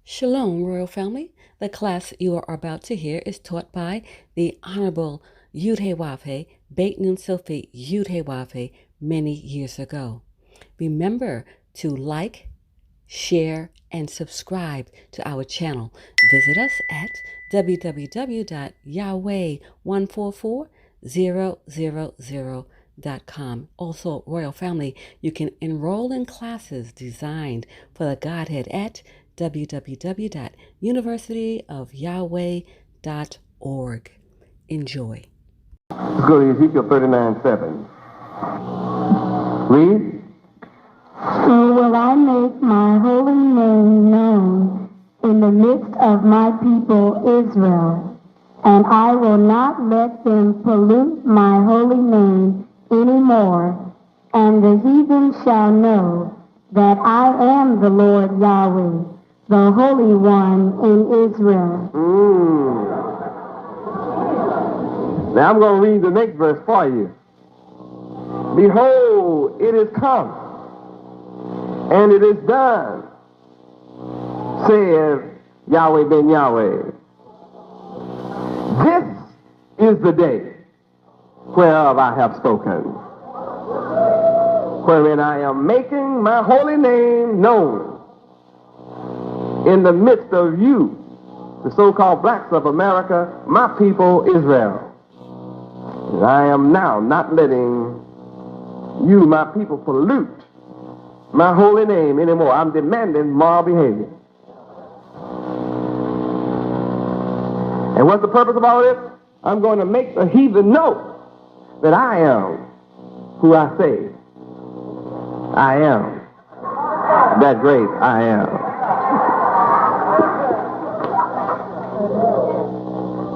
Shalom, Royal Family. The class you are about to hear is taught by the Honorable Yudhe Beit Nun Silfi Yudhe many years ago. Remember to like, share, and subscribe to our channel. Visit us at www.yahweh144000.com. Also, Royal Family, you can enroll in classes designed for the Godhead at www.universityofyahweh.org. Enjoy. Let's go to Ezekiel 39:7. Read. So will I make my holy name known in the midst of my people Israel, and I will not let them pollute my holy name any more, and the heathen shall know that I am the Lord Yahweh, the Holy One in Israel. Now I'm going to read the next verse for you. Behold, it is come, and it is done, saith Yahweh ben Yahweh. This is the day whereof I have spoken, wherein I am making my holy name known in the midst of you, the so-called blacks of America, my people Israel. And I am now not letting you, my people, pollute my holy name anymore. I'm demanding moral behavior. And what's the purpose of all this? I'm going to make the heathen know that I am who I say I am. That great I am.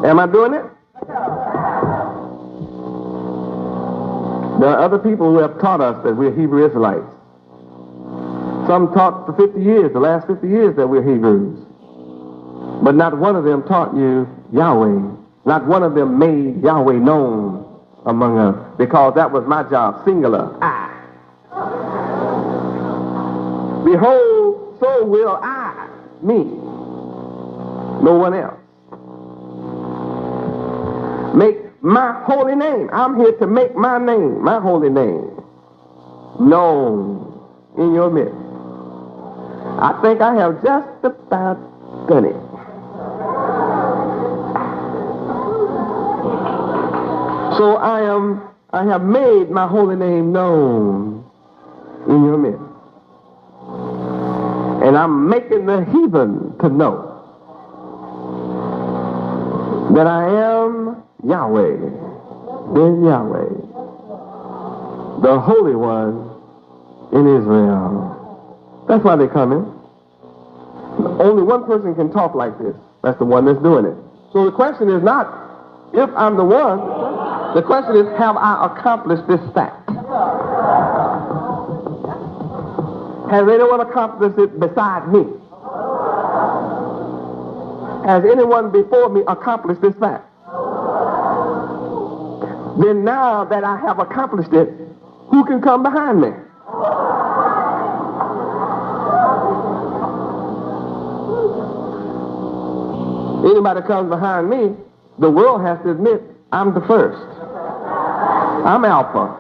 Am I doing it? There are other people who have taught us that we're Hebrew Israelites. Some taught for 50 years, the last 50 years, that we're Hebrews. But not one of them taught you Yahweh. Not one of them made Yahweh known among us, because that was my job, singular, I. Behold, so will I, me, no one else, make my holy name. I'm here to make my name, my holy name, known in your midst. I think I have just about done it. So I have made my holy name known in your midst. And I'm making the heathen to know that I am Yahweh, ben Yahweh, the Holy One in Israel. That's why they're coming. Only one person can talk like this. That's the one that's doing it. So the question is not if I'm the one. The question is, have I accomplished this fact? Has anyone accomplished it beside me? Has anyone before me accomplished this fact? Then now that I have accomplished it, who can come behind me? Anybody comes behind me, the world has to admit I'm the first. I'm Alpha.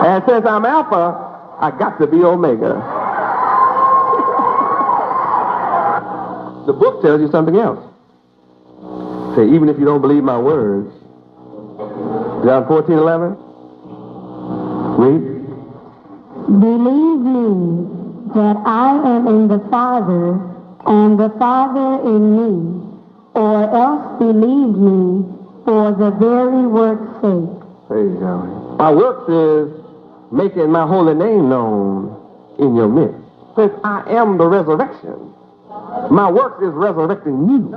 And since I'm Alpha, I got to be Omega. The book tells you something else. Say, even if you don't believe my words. John 14:11. Read. Believe me that I am in the Father, and the Father in me, or else believe me for the very work's sake. Praise God. My works is making my holy name known in your midst. Since I am the resurrection, my works is resurrecting you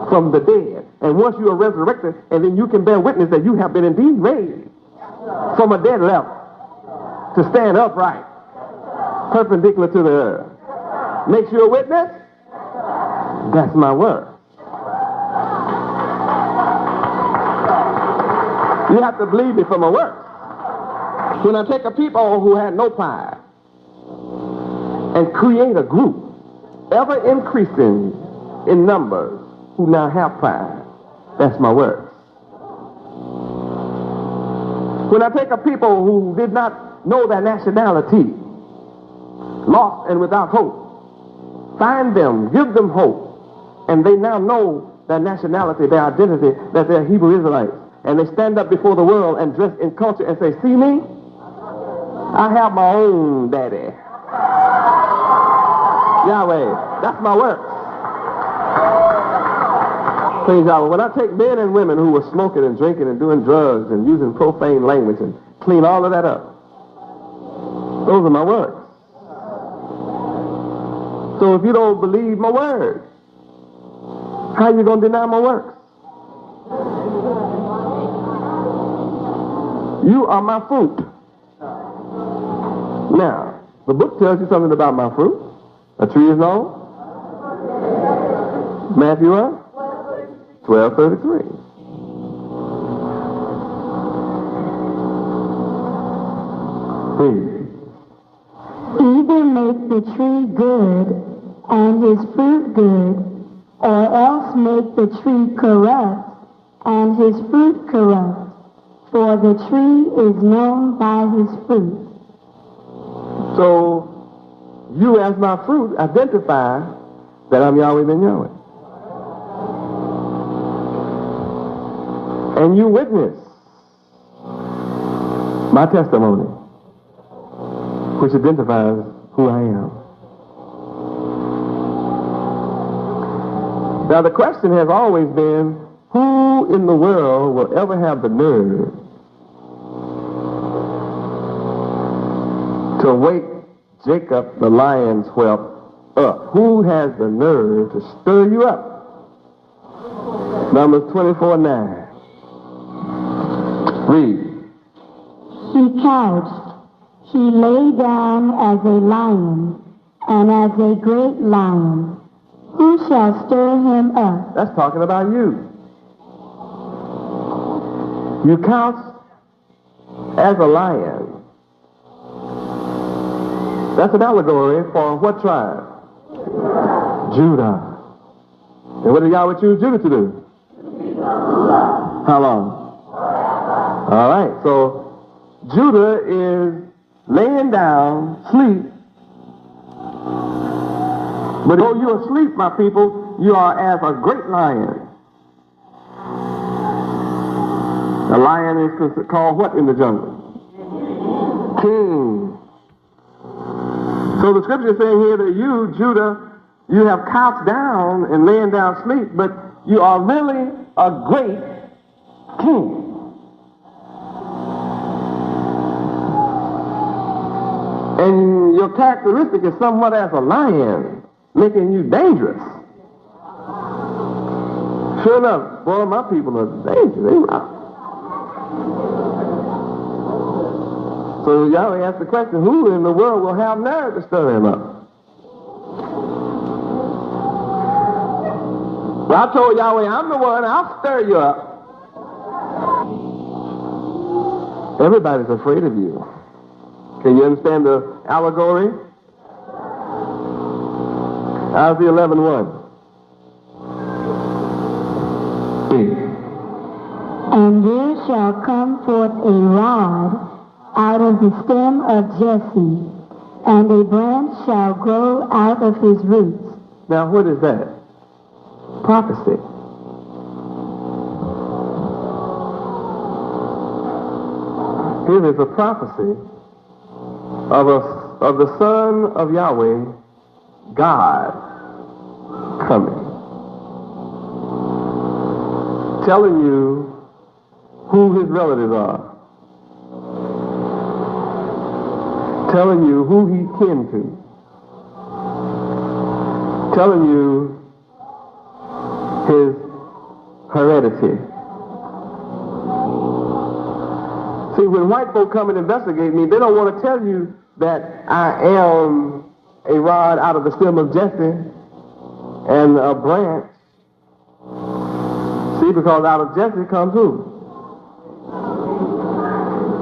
from the dead. And once you are resurrected, and then you can bear witness that you have been indeed raised from a dead level to stand upright, perpendicular to the earth. Makes you a witness? That's my work. You have to believe me for my work. When I take a people who had no pride, and create a group, ever increasing in numbers, who now have pride. That's my works. When I take a people who did not know their nationality, lost and without hope, find them, give them hope, and they now know their nationality, their identity, that they're Hebrew Israelites, and they stand up before the world and dress in culture and say, see me? I have my own daddy. Yahweh, that's my work. Praise Yahweh. When I take men and women who were smoking and drinking and doing drugs and using profane language and clean all of that up, those are my works. So if you don't believe my word, how are you going to deny my works? You are my fruit. Now, the book tells you something about my fruit. A tree is known. Matthew 12:33. Either make the tree good and his fruit good, or else make the tree corrupt and his fruit corrupt. For the tree is known by his fruit. So, you as my fruit identify that I'm Yahweh ben Yahweh. And you witness my testimony, which identifies who I am. Now the question has always been, who in the world will ever have the nerve to wake Jacob the lion's whelp up? Who has the nerve to stir you up? Numbers 24:9. Read. He couched, he lay down as a lion, and as a great lion. Who shall stir him up? That's talking about you. You couch as a lion. That's an allegory for what tribe? Judah. And what did Yahweh choose Judah to do? How long? All right, so Judah is laying down, sleep. But though you're asleep, my people, you are as a great lion. A lion is called what in the jungle? King. So the scripture is saying here that you, Judah, you have couched down and laying down sleep, but you are really a great king. And your characteristic is somewhat as a lion, making you dangerous. Sure enough, boy, my people are dangerous. They rough. So Yahweh asked the question, who in the world will have nerve to stir him up? Well, I told Yahweh, I'm the one, I'll stir you up. Everybody's afraid of you. Can you understand the allegory? Isaiah 11:1. And there shall come forth a rod out of the stem of Jesse, and a branch shall grow out of his roots. Now, what is that? Prophecy. Here is a prophecy of the Son of Yahweh, God, coming. Telling you who his relatives are. Telling you who he's kin to. Telling you his heredity. See, when white folk come and investigate me, they don't want to tell you that I am a rod out of the stem of Jesse and a branch. See, because out of Jesse comes who?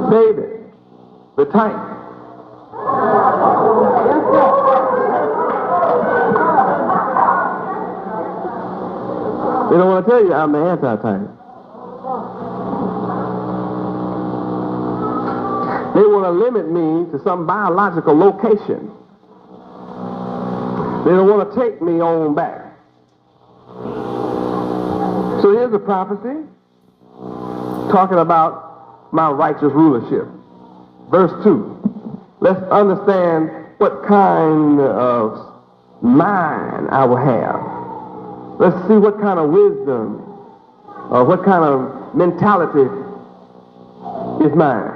David, the type. They don't want to tell you I'm the anti-type. They want to limit me to some biological location. They don't want to take me on back. So here's a prophecy talking about my righteous rulership. Verse 2. Let's understand what kind of mind I will have. Let's see what kind of wisdom or what kind of mentality is mine.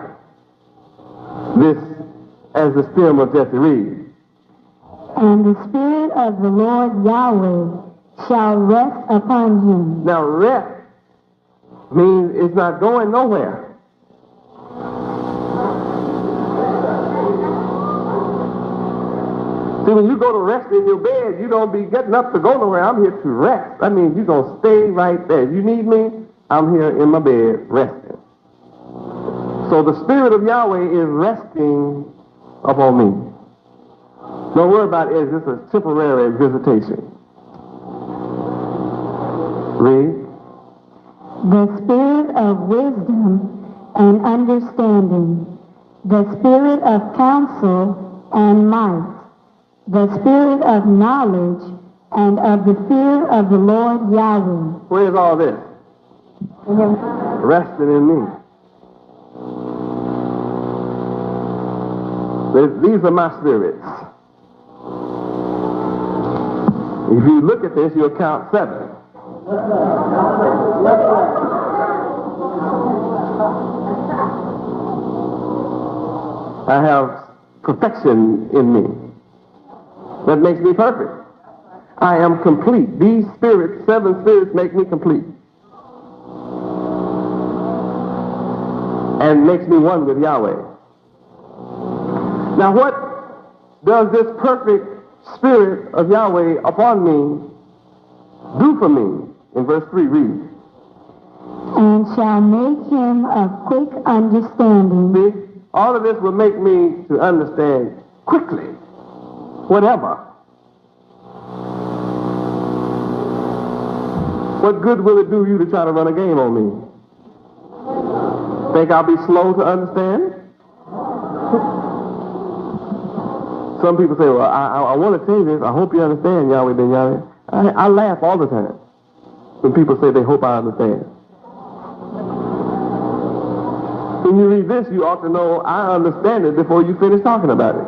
This, as the stem of Jesse reads. And the Spirit of the Lord Yahweh shall rest upon him. Now, rest means it's not going nowhere. See, when you go to rest in your bed, you don't be getting up to go nowhere. I'm here to rest. That means you're going to stay right there. You need me? I'm here in my bed resting. So the Spirit of Yahweh is resting upon me. Don't worry about it. It's just a temporary visitation. Read. The Spirit of wisdom and understanding, the Spirit of counsel and might, the Spirit of knowledge and of the fear of the Lord Yahweh. Where's all this? Resting in me. These are my spirits. If you look at this, you'll count 7. I have perfection in me. That makes me perfect. I am complete. These spirits, 7 spirits, make me complete. And makes me one with Yahweh. Now what does this perfect Spirit of Yahweh upon me do for me? In verse 3, read. And shall make him of quick understanding. See, all of this will make me to understand quickly, whatever. What good will it do you to try to run a game on me? Think I'll be slow to understand? Some people say, well, I want to say this. I hope you understand, Yahweh ben Yahweh. I laugh all the time when people say they hope I understand. When you read this, you ought to know I understand it before you finish talking about it.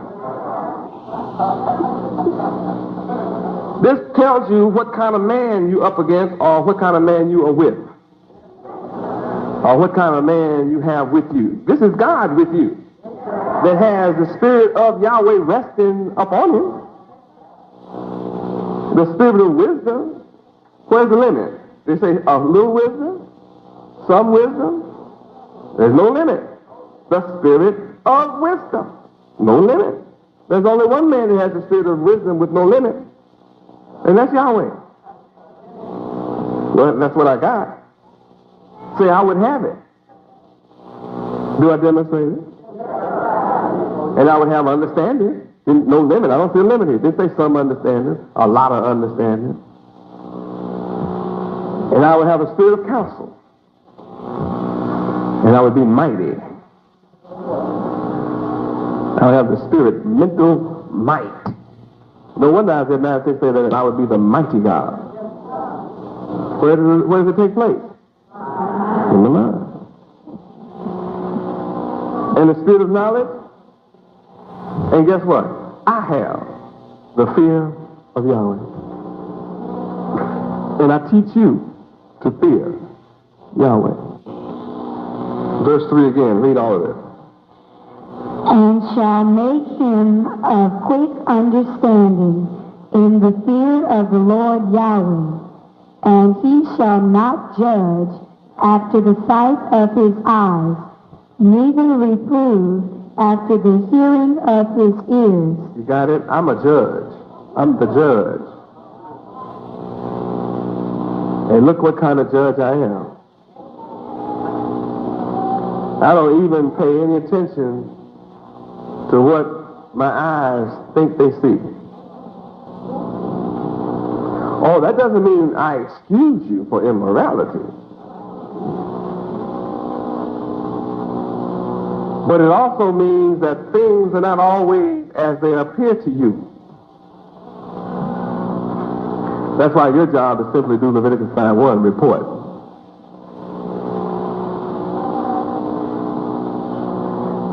This tells you what kind of man you up against or what kind of man you are with. Or what kind of man you have with you. This is God with you. That has the Spirit of Yahweh resting upon him. The Spirit of wisdom. Where's the limit? They say a little wisdom, some wisdom. There's no limit. The Spirit of wisdom. No limit. There's only one man who has the Spirit of wisdom with no limit. And that's Yahweh. Well, that's what I got. Say I would have it. Do I demonstrate it? And I would have understanding. No limit. I don't feel limited. They say some understanding, a lot of understanding. And I would have a spirit of counsel. And I would be mighty. I would have the spirit, mental might. No wonder Isaiah 9:6 say that I would be the mighty God. Where does it take place? In the mind. And the spirit of knowledge. And guess what? I have the fear of Yahweh. And I teach you to fear Yahweh. Verse 3 again. Read all of it. And shall make him of quick understanding in the fear of the Lord Yahweh. And he shall not judge after the sight of his eyes, neither reprove after the hearing of his ears. You got it? I'm a judge. I'm the judge. And look what kind of judge I am. I don't even pay any attention to what my eyes think they see. Oh, that doesn't mean I excuse you for immorality. But it also means that things are not always as they appear to you. That's why your job is simply do Leviticus 5:1 report.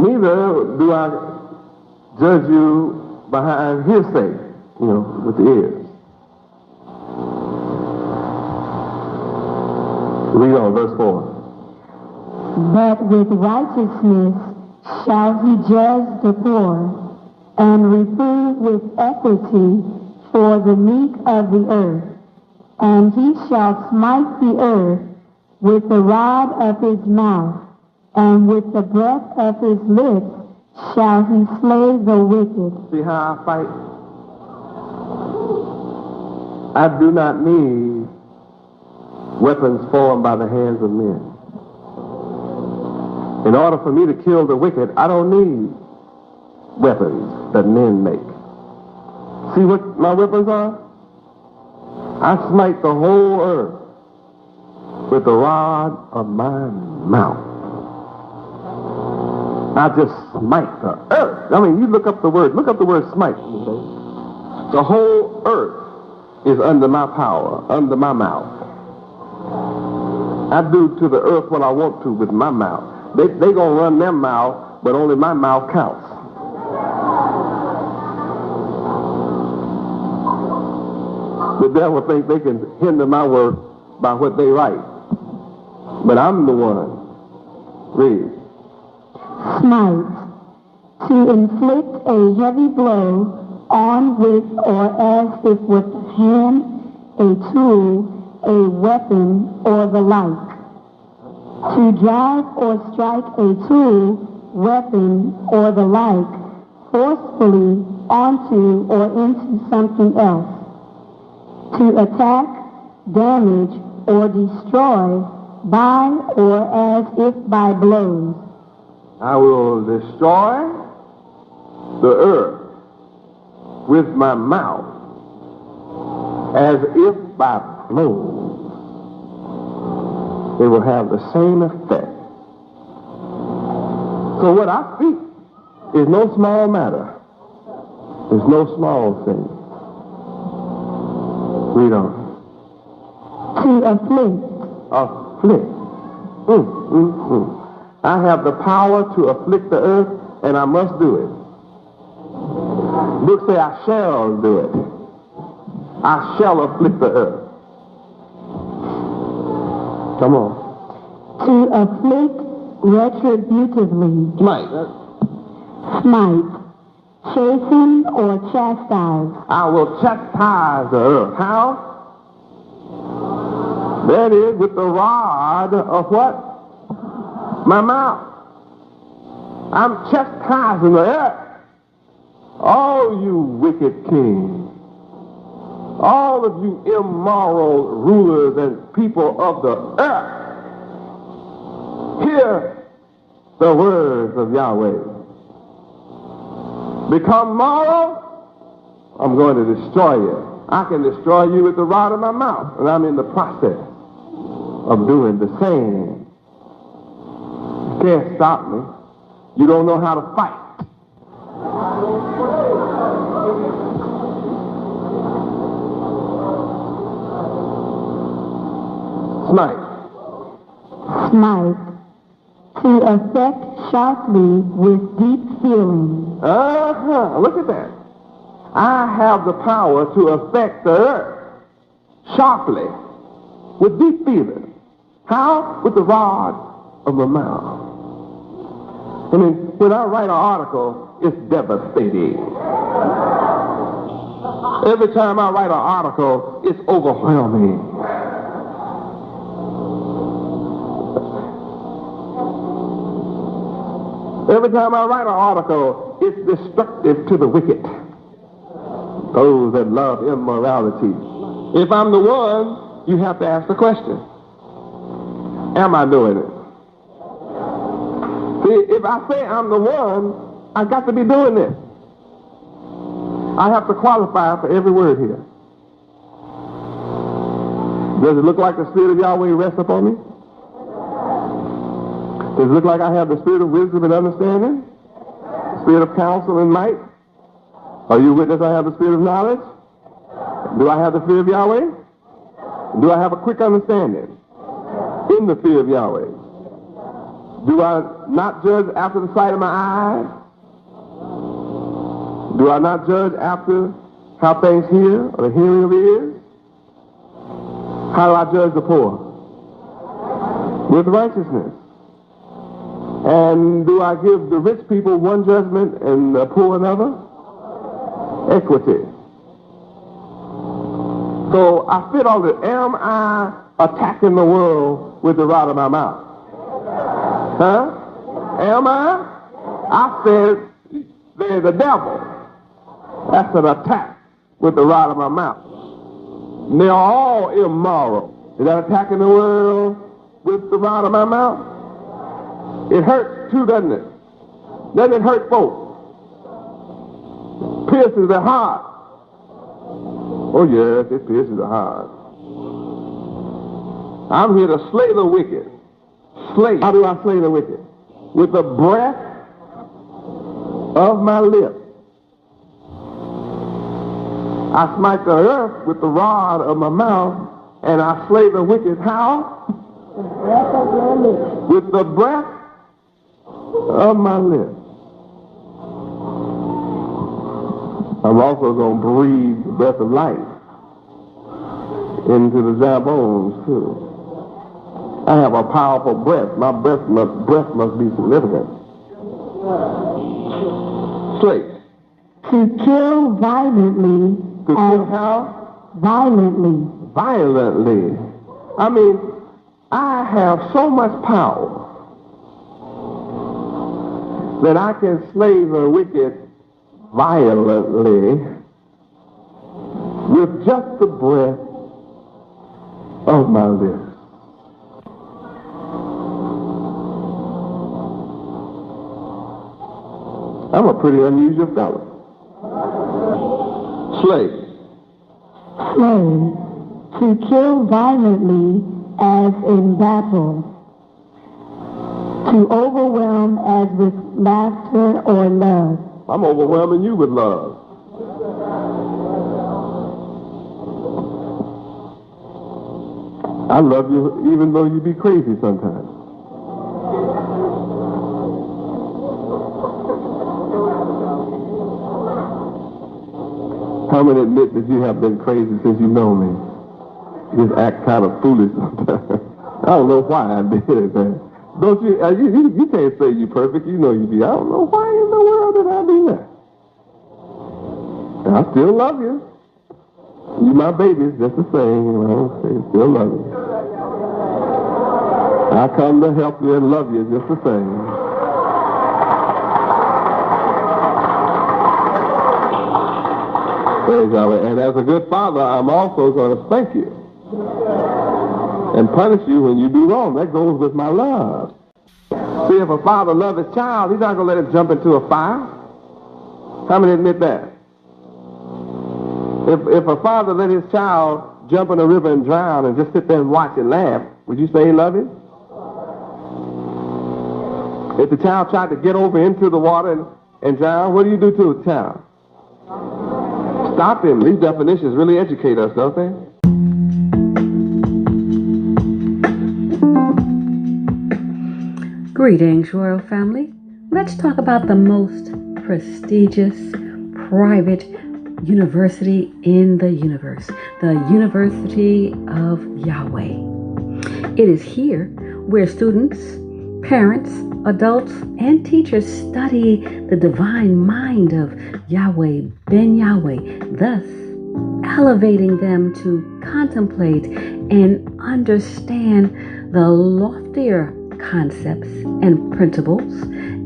Neither do I judge you behind hearsay, with the ears. Read on, verse 4. But with righteousness shall he judge the poor, and reprove with equity for the meek of the earth. And he shall smite the earth with the rod of his mouth, and with the breath of his lips shall he slay the wicked. See how I fight? I do not need weapons formed by the hands of men. In order for me to kill the wicked, I don't need weapons that men make. See what my weapons are? I smite the whole earth with the rod of my mouth. I just smite the earth. I mean, you look up the word smite. The whole earth is under my power, under my mouth. I do to the earth what I want to with my mouth. They gonna run their mouth, but only my mouth counts. The devil thinks they can hinder my work by what they write. But I'm the one. Read. Smite, to inflict a heavy blow on with or as if with a hand, a tool, a weapon, or the like. To drive or strike a tool, weapon, or the like, forcefully onto or into something else. To attack, damage, or destroy by or as if by blows. I will destroy the earth with my mouth as if by blows. It will have the same effect. So what I speak is no small matter. It's no small thing. Read on. To afflict. Afflict. I have the power to afflict the earth, and I must do it. Books say I shall do it. I shall afflict the earth. Come on. To afflict retributively. Smite. Smite. Chasten or chastise. I will chastise the earth. How? That is with the rod of what? My mouth. I'm chastising the earth. All you wicked kings, all of you immoral rulers and people of the earth, hear the words of Yahweh. Become moral, I'm going to destroy you. I can destroy you with the rod of my mouth, and I'm in the process of doing the same. You can't stop me. You don't know how to fight. Smite. Smite. To affect sharply with deep feeling. Look at that. I have the power to affect the earth sharply with deep feeling. How? With the rod of my mouth. I mean, when I write an article, it's devastating. Every time I write an article, it's overwhelming. Every time I write an article, it's destructive to the wicked, those that love immorality. If I'm the one, you have to ask the question, am I doing it? See, if I say I'm the one, I got to be doing this. I have to qualify for every word here. Does it look like the Spirit of Yahweh rests upon me? Does it look like I have the Spirit of wisdom and understanding? Spirit of counsel and might? Are you a witness I have the Spirit of knowledge? Do I have the fear of Yahweh? Do I have a quick understanding in the fear of Yahweh? Do I not judge after the sight of my eyes? Do I not judge after how things hear or the hearing of ears? How do I judge the poor? With righteousness. And do I give the rich people one judgment and the poor another? Equity. So I fit all this. Am I attacking the world with the rod of my mouth? Huh? Am I? I said they're the devil. That's an attack with the rod of my mouth. They're all immoral. Is that attacking the world with the rod of my mouth? It hurts too, doesn't it? Doesn't it hurt folks? Pierces their heart. Oh yes, it pierces the heart. I'm here to slay the wicked. Slay. How do I slay the wicked? With the breath of my lips. I smite the earth with the rod of my mouth, and I slay the wicked. How? The breath of your lips. With the breath of my lips. I'm also going to breathe the breath of life into the dry bones, too. I have a powerful breath. My breath must be significant. Slate. To kill violently. To kill how? Violently. Violently. I mean, I have so much power that I can slay the wicked violently with just the breath of my lips. I'm a pretty unusual fellow. Slay. Slay. To kill violently as in battle. To overwhelm as with laughter or love. I'm overwhelming you with love. I love you even though you be crazy sometimes. How many admit that you have been crazy since you know me? You just act kind of foolish sometimes. I don't know why I did it, man. Don't you, you can't say you perfect. You know you be. I don't know why in the world did I do that. I still love you. You my babies, just the same. You know, I still love you. I come to help you and love you just the same. Praise Yahweh. And as a good father, I'm also going to spank you and punish you when you do wrong. That goes with my love. See, if a father loves his child, he's not going to let him jump into a fire. How many admit that? If a father let his child jump in a river and drown and just sit there and watch and laugh, would you say he loved him? If the child tried to get over into the water and drown, what do you do to a child? Stop him. These definitions really educate us, don't they? Greetings, Royal Family. Let's talk about the most prestigious private university in the universe, the University of Yahweh. It is here where students, parents, adults, and teachers study the divine mind of Yahweh Ben Yahweh, thus elevating them to contemplate and understand the loftier concepts and principles,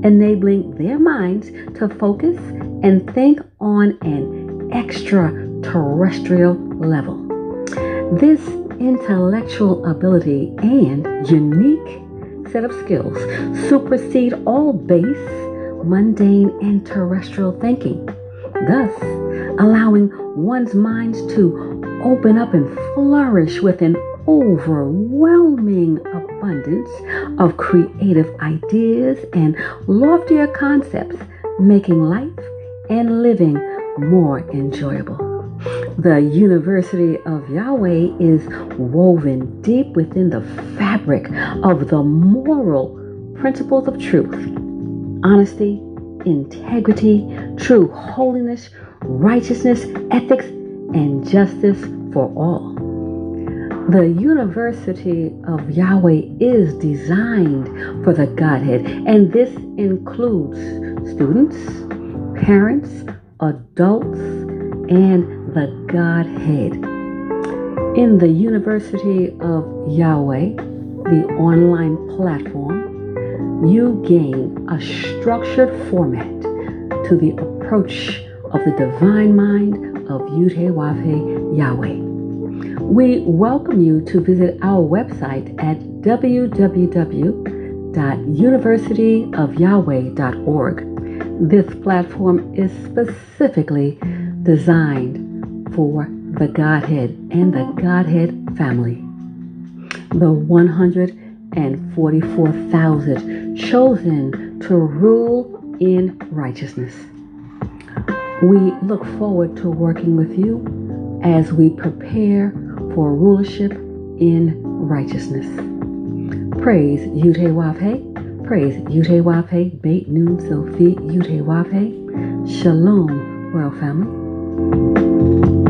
enabling their minds to focus and think on an extraterrestrial level. This intellectual ability and unique set of skills supersede all base, mundane, and terrestrial thinking, thus allowing one's minds to open up and flourish with an overwhelming abundance of creative ideas and loftier concepts, making life and living more enjoyable. The University of Yahweh is woven deep within the fabric of the moral principles of truth, honesty, integrity, true holiness, righteousness, ethics, and justice for all. The University of Yahweh is designed for the Godhead, and this includes students, parents, adults, and the Godhead. In the University of Yahweh, the online platform, you gain a structured format to the approach of the divine mind of Yud-Heh-Wav-Heh Yahweh. We welcome you to visit our website at www.universityofyahweh.org. This platform is specifically designed for the Godhead and the Godhead family. The 144,000 chosen to rule in righteousness. We look forward to working with you as we prepare for rulership in righteousness. Praise Yud-Heh-Wav-Heh. Praise Yud-Heh-Wav-Heh. Beit Nun Sophie Yud-Heh-Wav-Heh. Shalom, Royal Family.